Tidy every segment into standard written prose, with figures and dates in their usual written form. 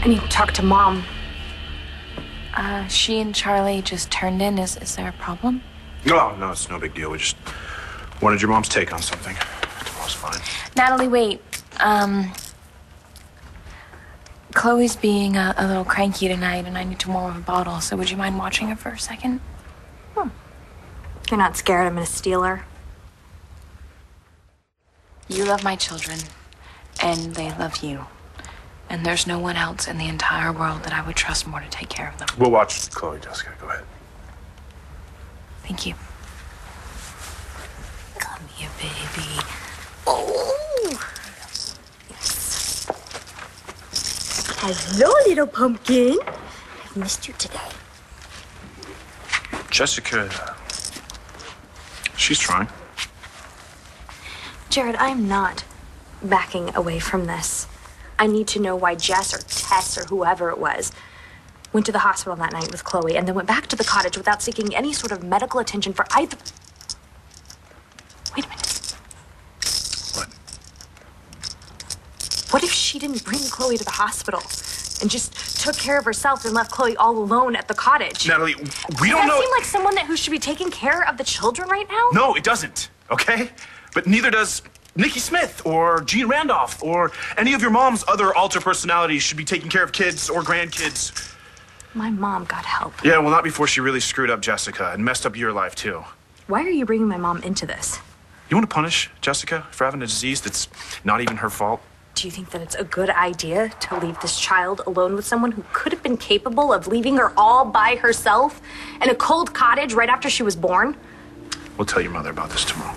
I need to talk to Mom. She and Charlie just turned in. Is there a problem? Oh, no, it's no big deal. We just wanted your mom's take on something. Tomorrow's fine. Natalie, wait. Chloe's being a little cranky tonight, and I need to warm up a bottle, so would you mind watching her for a second? You're not scared I'm gonna steal her? You love my children, and they love you. And there's no one else in the entire world that I would trust more to take care of them. We'll watch Chloe, Jessica. Go ahead. Thank you. Come here, baby. Oh! Yes. Hello, little pumpkin. I've missed you today. Jessica, she's trying. Jared, I'm not backing away from this. I need to know why Jess or Tess or whoever it was went to the hospital that night with Chloe and then went back to the cottage without seeking any sort of medical attention for either. Wait a minute. What? What if she didn't bring Chloe to the hospital and just took care of herself and left Chloe all alone at the cottage? Natalie, we don't know. Does that seem like someone who should be taking care of the children right now? No, it doesn't, okay? But neither does Nikki Smith or Jean Randolph or any of your mom's other alter personalities should be taking care of kids or grandkids. My mom got help. Yeah, well, not before she really screwed up Jessica and messed up your life, too. Why are you bringing my mom into this? You want to punish Jessica for having a disease that's not even her fault? Do you think that it's a good idea to leave this child alone with someone who could have been capable of leaving her all by herself in a cold cottage right after she was born? We'll tell your mother about this tomorrow.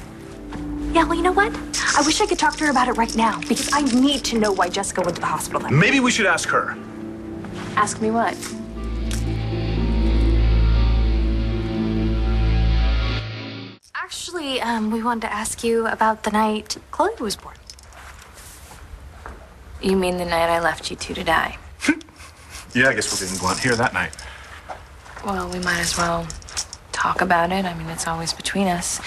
Yeah, well, you know what? I wish I could talk to her about it right now, because I need to know why Jessica went to the hospital then. Maybe we should ask her. Ask me what? Actually, we wanted to ask you about the night Chloe was born. You mean the night I left you two to die? Yeah, I guess we're getting blunt here that night. Well, we might as well talk about it. I mean, it's always between us.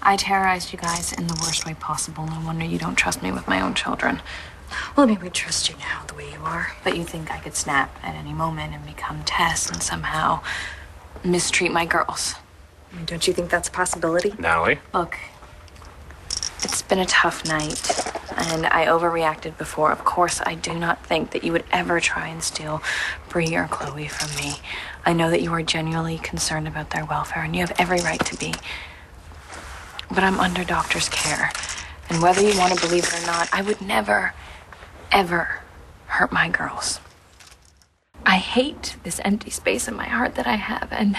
I terrorized you guys in the worst way possible. No wonder you don't trust me with my own children. Well, I mean, we trust you now the way you are. But you think I could snap at any moment and become Tess and somehow mistreat my girls. I mean, don't you think that's a possibility? Natalie? Look, it's been a tough night, and I overreacted before. Of course, I do not think that you would ever try and steal Bree or Chloe from me. I know that you are genuinely concerned about their welfare, and you have every right to be. But I'm under doctor's care, and whether you want to believe it or not, I would never, ever hurt my girls. I hate this empty space in my heart that I have, and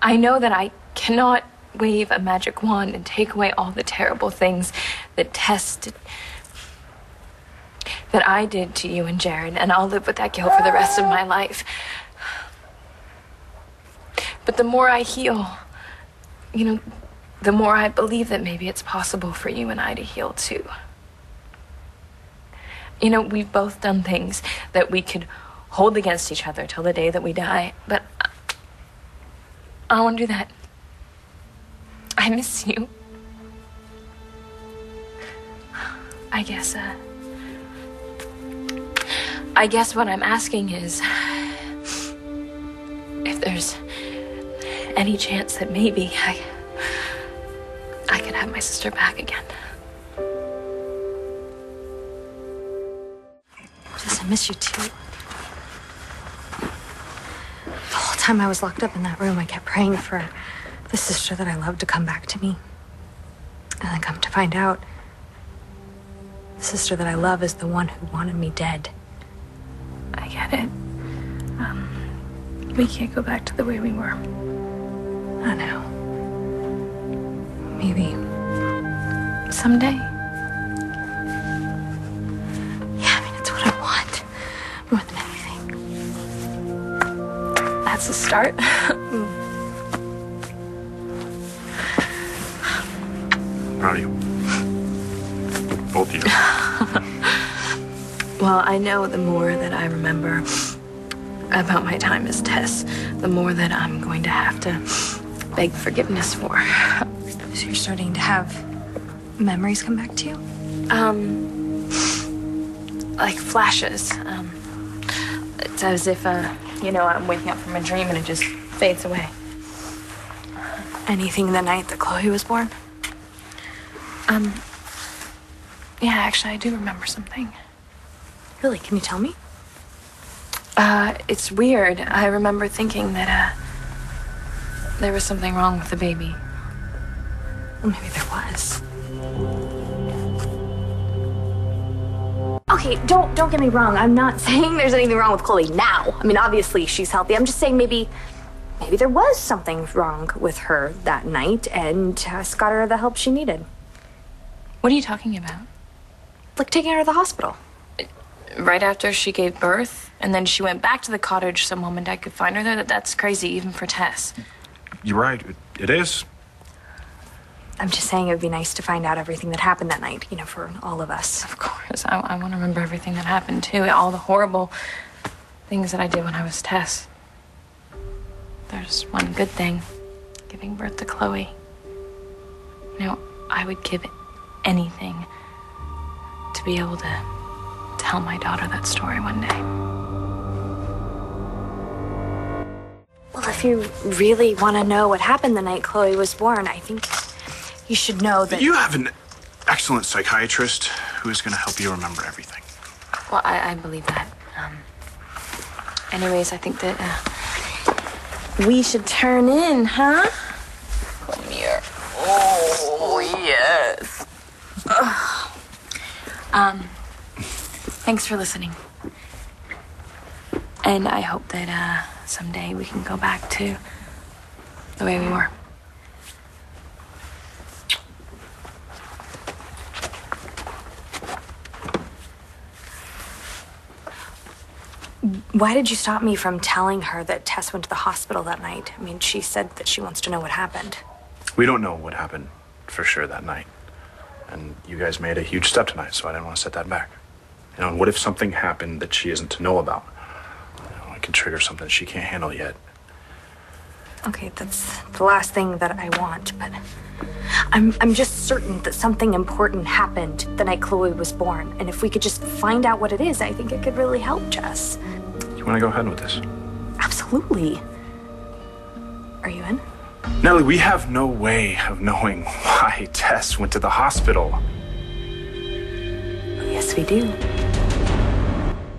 I know that I cannot wave a magic wand and take away all the terrible things that that I did to you and Jared, and I'll live with that guilt for the rest of my life. But the more I heal, you know, the more I believe that maybe it's possible for you and I to heal too. You know, we've both done things that we could hold against each other till the day that we die, but I don't want to do that. I miss you. I guess what I'm asking is if there's any chance that maybe I could have my sister back again. Yes, I miss you too. The whole time I was locked up in that room, I kept praying for the sister that I loved to come back to me. And then come to find out, the sister that I love is the one who wanted me dead. I get it. We can't go back to the way we were. I know. Maybe. Someday. Yeah, I mean, it's what I want. More than anything. That's a start. Proud of you. Both of you. Well, I know the more that I remember about my time as Tess, the more that I'm going to have to beg forgiveness for. So you're starting to have memories come back to you? Like flashes. It's as if, I'm waking up from a dream and it just fades away. Anything the night that Chloe was born? Yeah, actually, I do remember something. Really? Can you tell me? It's weird. I remember thinking that, there was something wrong with the baby. Well, maybe there was. Okay, don't get me wrong. I'm not saying there's anything wrong with Chloe now. I mean, obviously she's healthy. I'm just saying maybe there was something wrong with her that night, and Tess got her the help she needed. What are you talking about? Like taking her to the hospital. Right after she gave birth, and then she went back to the cottage so Mom and Dad could find her there? That's crazy, even for Tess. You're right. It is. I'm just saying it would be nice to find out everything that happened that night, for all of us. Of course. I want to remember everything that happened, too. All the horrible things that I did when I was Tess. There's one good thing. Giving birth to Chloe. I would give anything to be able to tell my daughter that story one day. Well, if you really want to know what happened the night Chloe was born, I think you should know that... You have an excellent psychiatrist who is going to help you remember everything. Well, I believe that. Anyways, I think that we should turn in, huh? Come here. Oh, yes. Thanks for listening. And I hope that someday we can go back to the way we were. Why did you stop me from telling her that Tess went to the hospital that night? I mean, she said that she wants to know what happened. We don't know what happened for sure that night. And you guys made a huge step tonight, so I didn't want to set that back. And what if something happened that she isn't to know about? It could trigger something she can't handle yet. Okay, that's the last thing that I want, but I'm just certain that something important happened the night Chloe was born. And if we could just find out what it is, I think it could really help Jess. You want to go ahead with this? Absolutely. Are you in? Nellie, we have no way of knowing why Tess went to the hospital. Yes, we do.